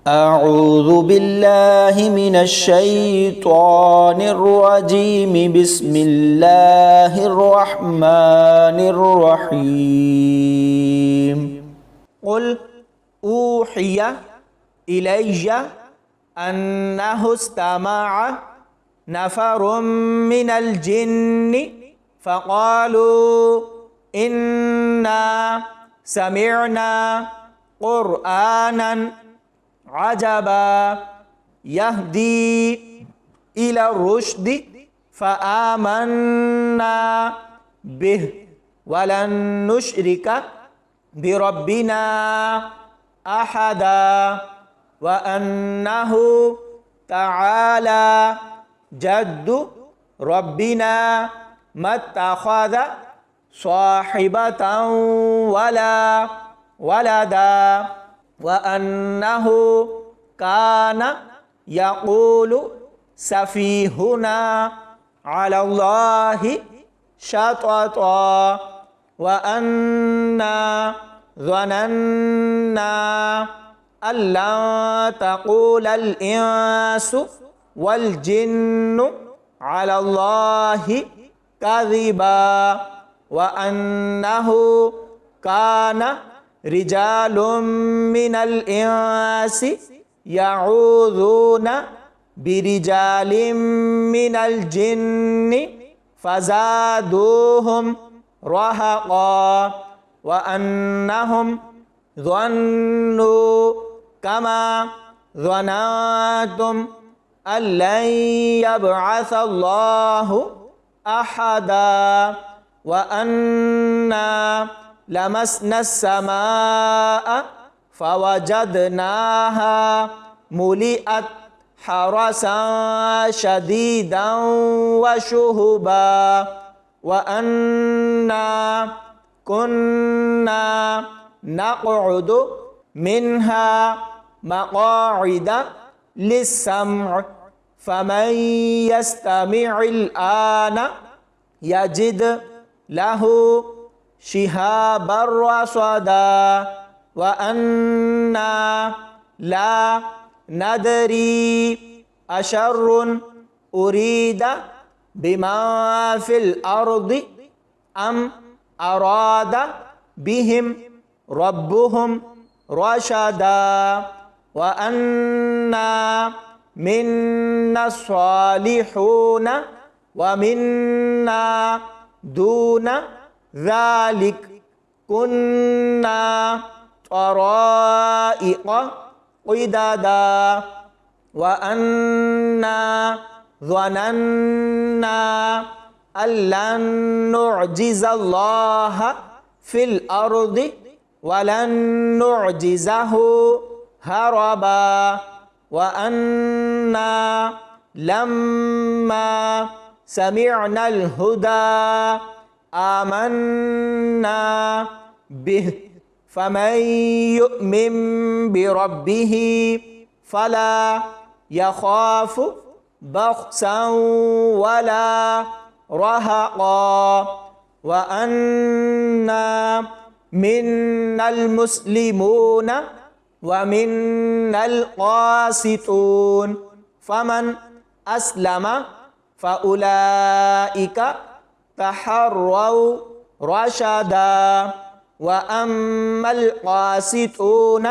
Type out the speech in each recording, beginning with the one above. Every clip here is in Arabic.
أعوذ بالله من الشيطان الرجيم بسم الله الرحمن الرحيم قل أوحي إلي أنه استمع نفر من الجن فقالوا إنا سمعنا قرآنا عجبا يهدي إلى الرشد فآمنا به ولن نشرك بربنا أحدا وأنه تعالى جد ربنا ما اتخذ صاحبة ولا ولدا وأنه كان يقول سفيهنا على الله شططا وأنا ظننا أن لن تقول الإنس والجن على الله كذبا وأنه كان رجال من الإنس يعوذون برجال من الجن فزادوهم رهقا وأنهم ظنوا كما ظننتم أن لن يبعث الله أحدا وأنا لمسنا السماء فوجدناها ملئت حرسا شديدا وشهبا وأنا كنا نقعد منها مقاعد للسمع فمن يستمع الآن يجد له شهابا رصدا وأنا لا ندري أشر أريد بما في الأرض أم أراد بهم ربهم رشدا وأنا منا الصالحون ومنا دون ذلك كنا طرائق قددا وأنا ظننا أن لن نعجز الله في الأرض ولن نعجزه هربا وأنا لما سمعنا الهدى آمنا به فمن يؤمن بربه فلا يخاف بخسا ولا رهقا وأنا منا المسلمون ومنا القاسطون فمن أسلم فأولئك تحروا رشدا وأما القاسطون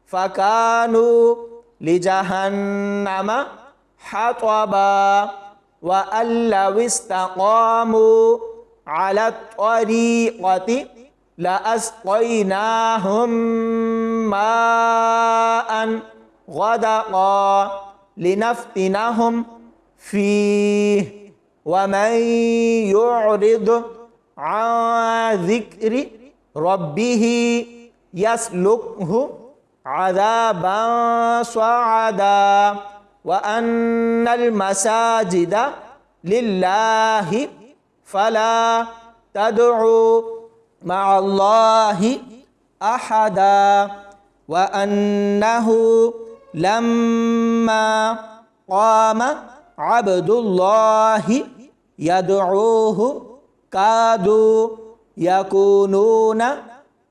فكانوا لجهنم حطبا وأن لو استقاموا على الطريقة لأسقيناهم ماء غدقا لنفتنهم فيه ومن يعرض عن ذكر ربه يسلكه عذابا صعدا وأن المساجد لله فلا تدعوا مع الله أحدا وأنه لما قام عبد الله يدعوه كادوا يكونون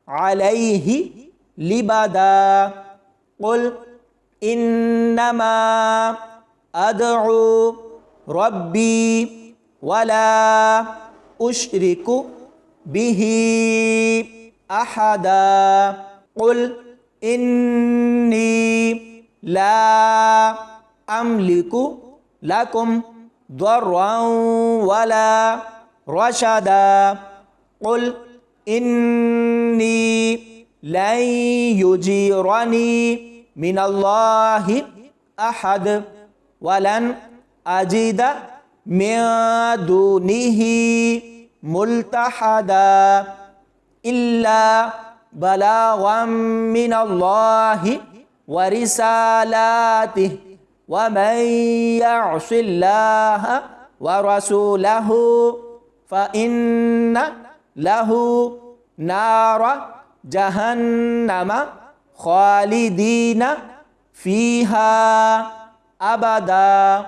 عليه لبدا قل إنما أدعو ربي ولا أشرك به أحدا قل إني لا أملك لكم ضرا ولا رشدا قل إني لن يجيرني من الله أحد ولن أجد من دونه ملتحدا إلا بلاغا من الله ورسالاته ومن يعص الله ورسوله فإن له نار جهنم خالدين فيها أبدا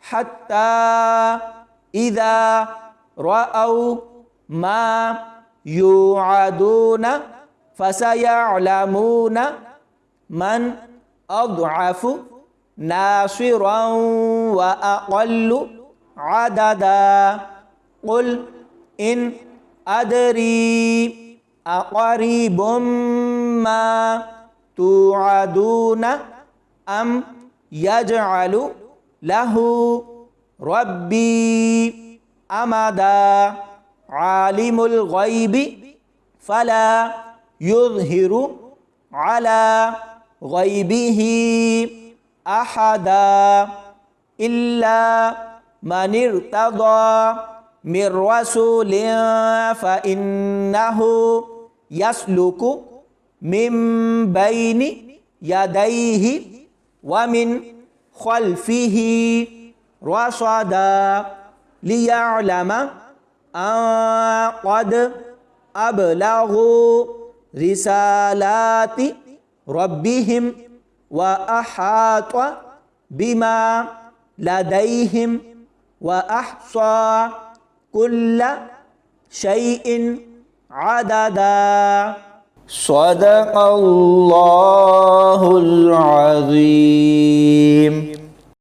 حتى إذا رأوا ما يوعدون فسيعلمون من أضعف ناصرا وأقل عددا قل إن أدري أقريب ما توعدون أم يجعل له ربي أمدا عالم الغيب فلا يظهر على غيبه أحدا إلا من ارتضى من رسول فإنه يسلك من بين يديه ومن خلفه رصدا ليعلم أن قد أبلغوا رسالات ربهم وأحاط بما لديهم وأحصى كل شيء عددا صدق الله العظيم.